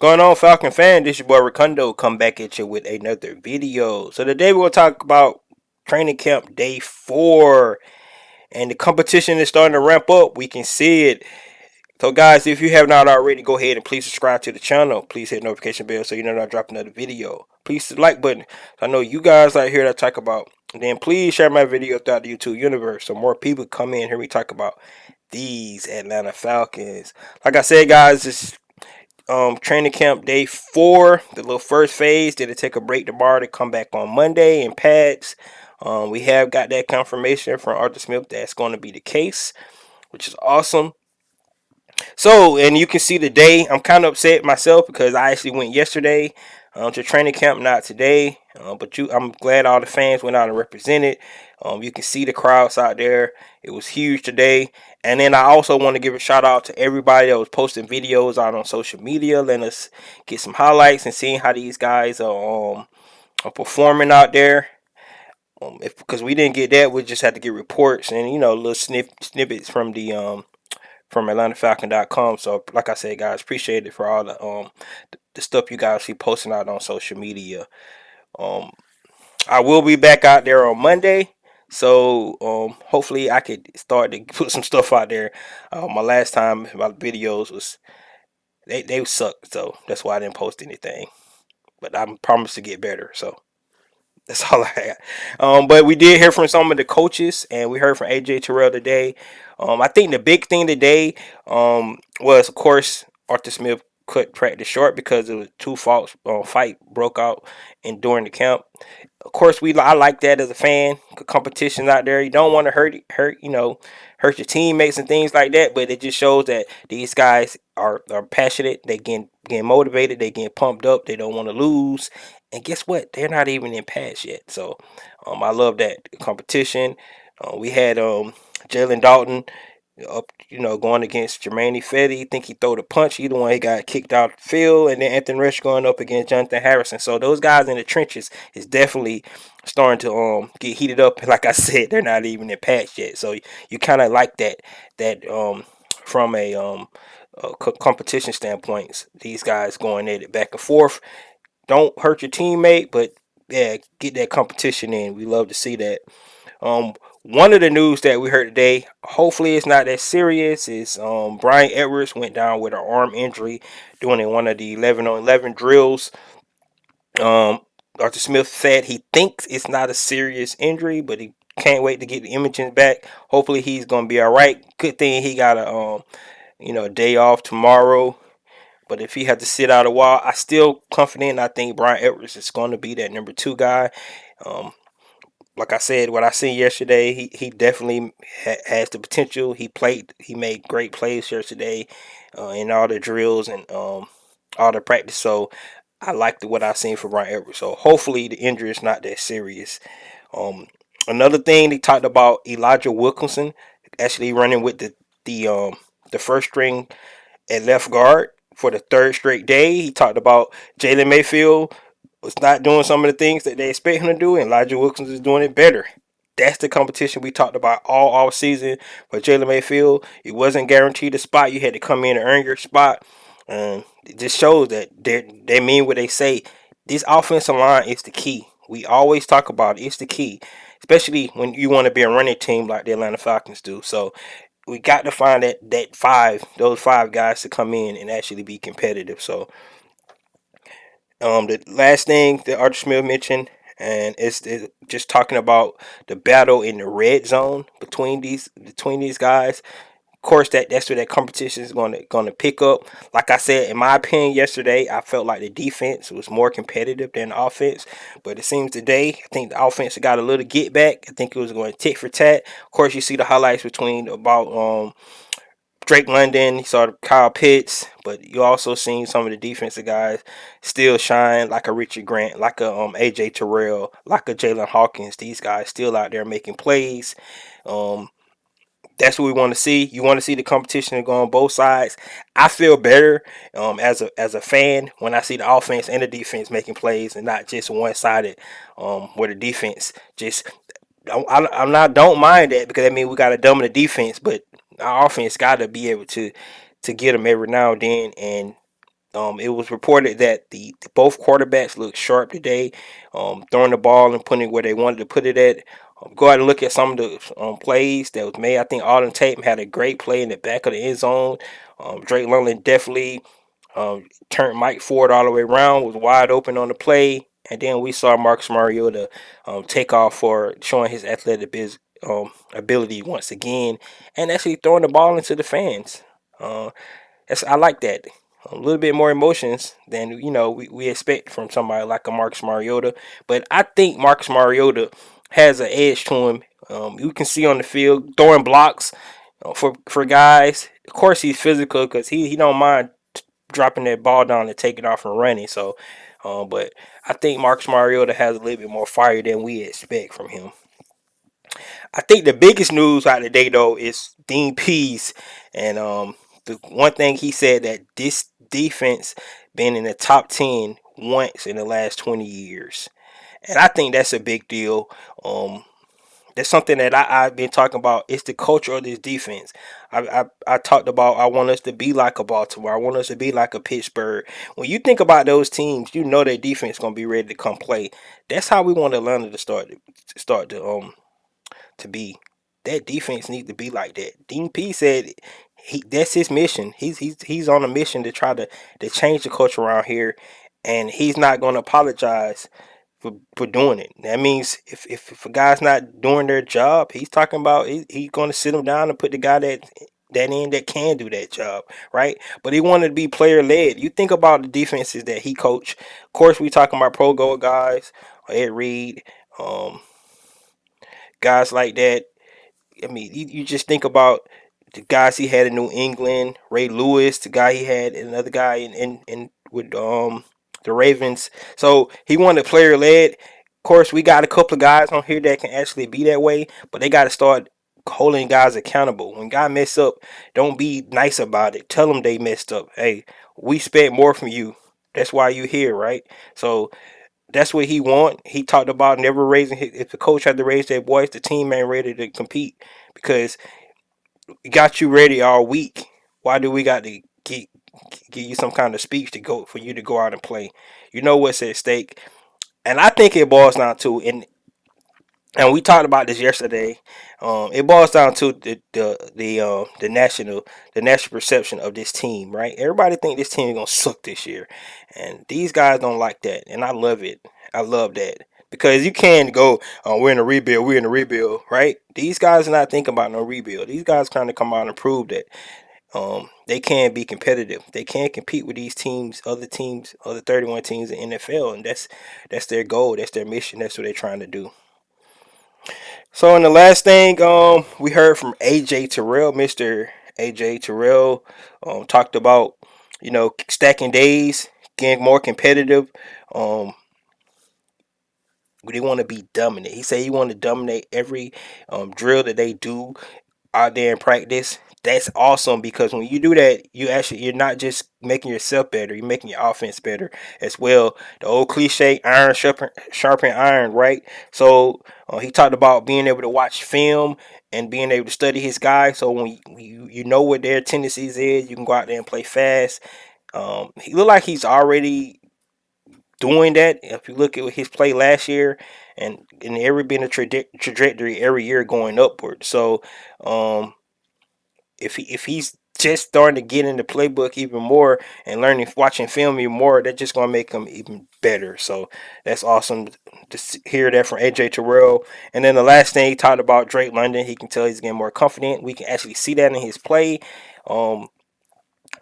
Going on, Falcon fan? This your boy Ricondo come back at you with another video. So today we're gonna talk about training camp day 4, and the competition is starting to ramp up. We can see it. So guys, if you have not already, go ahead and please subscribe to the channel. Please hit the notification bell so you know when I drop another video. Please hit the like button. I know you guys out here that talk about. And then please share my video throughout the YouTube universe so more people come in here. We talk about these Atlanta Falcons. Like I said, guys, it's training camp day 4, the little first phase. Did it take a break tomorrow to come back on Monday in pads? We have got that confirmation from Arthur Smith that's going to be the case, which is awesome. So, and you can see today, I'm kind of upset myself because I actually went yesterday to training camp, not today. I'm glad all the fans went out and represented. You can see the crowds out there. It was huge today. And then I also want to give a shout out to everybody that was posting videos out on social media, letting us get some highlights and seeing how these guys are performing out there. Because we didn't get that, we just had to get reports and little snippets from the from AtlantaFalcon.com. So, like I said, guys, appreciate it for all the stuff you guys see posting out on social media. I will be back out there on Monday, so hopefully I could start to put some stuff out there. My last time my videos was they sucked, so that's why I didn't post anything. But I promise to get better. So that's all I had. But we did hear from some of the coaches, and we heard from AJ Terrell today. I think the big thing today was, of course, Arthur Smith cut practice short because it was two faults. Fight broke out and during the camp. Of course, I like that as a fan. Competition out there, you don't want to hurt your teammates and things like that. But it just shows that these guys are passionate. They getting motivated. They getting pumped up. They don't want to lose. And guess what? They're not even in pass yet. So I love that competition. We had Jalen Dalton up, going against Jermaine Fetty. Think he threw the punch. Either one, he got kicked out the field, and then Anthony Rush going up against Jonathan Harrison. So those guys in the trenches is definitely starting to get heated up. Like I said, they're not even in patch yet. So you kind of like that from a competition standpoint. These guys going at it back and forth. Don't hurt your teammate, but yeah, get that competition in. We love to see that. One of the news that we heard today, hopefully it's not that serious, is Brian Edwards went down with an arm injury doing one of the 11 on 11 drills. Arthur Smith said he thinks it's not a serious injury, but he can't wait to get the imaging back. Hopefully he's gonna be all right. Good thing he got a day off tomorrow. But if he had to sit out a while, I still confident. I think Brian Edwards is going to be that number 2 guy. Um, like I said, what I seen yesterday, he definitely has the potential. He made great plays yesterday in all the drills and all the practice. So I liked what I seen from Brian Edwards. So hopefully the injury is not that serious. Um, Another thing they talked about, Elijah Wilkinson actually running with the first string at left guard for the 3rd straight day. He talked about Jalen Mayfield was not doing some of the things that they expect him to do, and Elijah Wilkins is doing it better. That's the competition we talked about all season for Jalen Mayfield. It wasn't guaranteed a spot. You had to come in and earn your spot. It just shows that they mean what they say. This offensive line is the key. We always talk about it. It's the key, especially when you want to be a running team like the Atlanta Falcons do. So we got to find those 5 guys to come in and actually be competitive. So the last thing that Arthur Smith mentioned, and it's just talking about the battle in the red zone between these guys. Of course, that's where that competition is going to pick up. Like I said, in my opinion, yesterday I felt like the defense was more competitive than the offense, but it seems today I think the offense got a little get back. I think it was going tit for tat. Of course, you see the highlights between about Drake London, you saw Kyle Pitts, but you also seen some of the defensive guys still shine, like a Richard Grant, like a AJ Terrell, like a Jalen Hawkins. These guys still out there making plays. Um, that's what we want to see. You want to see the competition go on both sides. I feel better as a fan when I see the offense and the defense making plays and not just one sided. Where the defense just I'm not don't mind that because I mean we got a dominant defense, but our offense got to be able to get them every now and then, and It was reported that the both quarterbacks looked sharp today, throwing the ball and putting it where they wanted to put it at. Go out and look at some of the plays that was made. I think Alden Tate had a great play in the back of the end zone. Drake London definitely turned Mike Ford all the way around, was wide open on the play. And then we saw Marcus Mariota take off for showing his athletic ability once again and actually throwing the ball into the fans. Uh, I like that. A little bit more emotions than we expect from somebody like a Marcus Mariota. But I think Marcus Mariota has an edge to him. You can see on the field throwing blocks for guys. Of course, he's physical because he don't mind dropping that ball down and taking off and running. So, but I think Marcus Mariota has a little bit more fire than we expect from him. I think the biggest news out of the day though is Dean Pease, and the one thing he said that this defense been in the top 10 once in the last 20 years, and I think that's a big deal. That's something that I've been talking about. It's the culture of this defense. I talked about I want us to be like a Baltimore. I want us to be like a Pittsburgh. When you think about those teams, you know their defense gonna be ready to come play. That's how we want Atlanta to start to be. That defense needs to be like that. Dean P said that's his mission. He's on a mission to try to change the culture around here, and he's not going to apologize for doing it. That means if a guy's not doing their job, he's talking about he's going to sit him down and put the guy that can do that job, right? But he wanted to be player led. You think about the defenses that he coached. Of course, we talking about Pro Gold guys, Ed Reed, um, guys like that. I mean, you just think about the guys he had in New England, Ray Lewis, the guy he had, and another guy in with the Ravens. So he wanted player led. Of course, we got a couple of guys on here that can actually be that way, but they got to start holding guys accountable. When guys mess up, don't be nice about it. Tell them they messed up. Hey, we expect more from you. That's why you here, right? So that's what he want. He talked about never raising his, if the coach had to raise their voice, the team ain't ready to compete because we got you ready all week. Why do we got to give you some kind of speech to go for you to go out and play? You know what's at stake, and I think it boils down to and we talked about this yesterday. It boils down to the national perception of this team, right? Everybody think this team is gonna suck this year, and these guys don't like that, and I love it. I love that because you can go, we're in a rebuild, we're in a rebuild, right? These guys are not thinking about no rebuild. These guys trying to come out and prove that they can be competitive. They can compete with these teams, other 31 teams in the NFL, and that's their goal. That's their mission. That's what they're trying to do. So, in the last thing, we heard from AJ Terrell, Mister AJ Terrell, talked about stacking days, getting more competitive. Um, they want to be dominant. He said he want to dominate every drill that they do out there in practice. That's awesome because when you do that, you're not just making yourself better, you're making your offense better as well. The old cliche, iron sharpen iron, right? So he talked about being able to watch film and being able to study his guys. So when you know what their tendencies is, you can go out there and play fast. He looked like he's already doing that. If you look at his play last year, and every been a trajectory every year going upward. So if he's just starting to get in the playbook even more and learning watching film even more, that's just gonna make him even better. So that's awesome to hear that from AJ Terrell. And then the last thing he talked about Drake London, he can tell he's getting more confident. We can actually see that in his play. Um,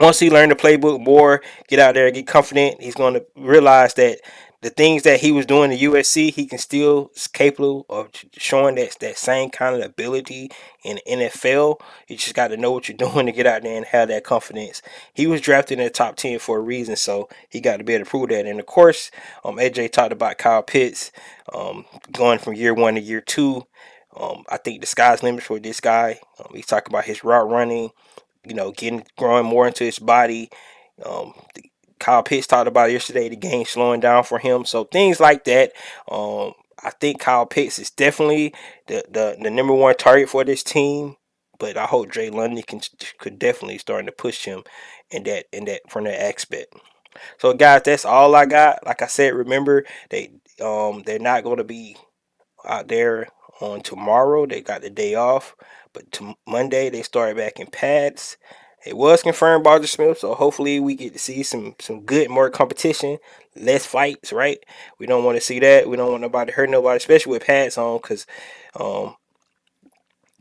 Once he learned the playbook more, get out there, get confident, he's going to realize that the things that he was doing at USC, he can still is capable of showing that same kind of ability in the NFL. You just got to know what you're doing to get out there and have that confidence. He was drafted in the top 10 for a reason, so he got to be able to prove that. And of course, AJ talked about Kyle Pitts going from year one to year two. I think the sky's limit for this guy. He's talking about his route running, growing more into his body. Um, Kyle Pitts talked about yesterday the game slowing down for him. So things like that. I think Kyle Pitts is definitely the number one target for this team. But I hope Jay London could definitely start to push him in that from that aspect. So guys, that's all I got. Like I said, remember they're not gonna be out there on tomorrow. They got the day off, but to Monday they started back in pads. It was confirmed by the Smith, so hopefully we get to see some good more competition, less fights. Right? We don't want to see that. We don't want nobody hurt nobody, especially with pads on, because um,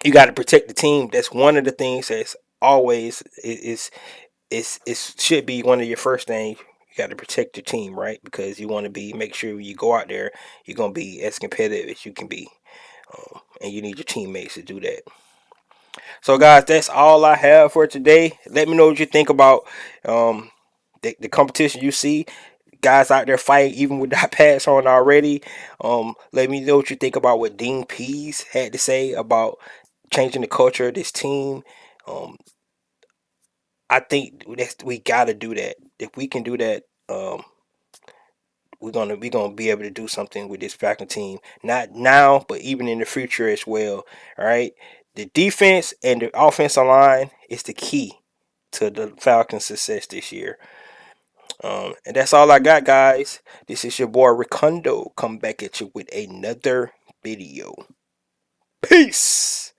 you got to protect the team. That's one of the things that's always it should be one of your first things. You got to protect your team, right? Because you want to make sure when you go out there, you're gonna be as competitive as you can be, and you need your teammates to do that. So, guys, that's all I have for today. Let me know what you think about um, the competition you see. Guys out there fighting even without pads on already. Let me know what you think about what Dean Pease had to say about changing the culture of this team. Um, I think we gotta do that. If we can do that, we're gonna be able to do something with this Falcon team. Not now, but even in the future as well. All right. The defense and the offensive line is the key to the Falcons' success this year. And that's all I got, guys. This is your boy Ricondo. Come back at you with another video. Peace.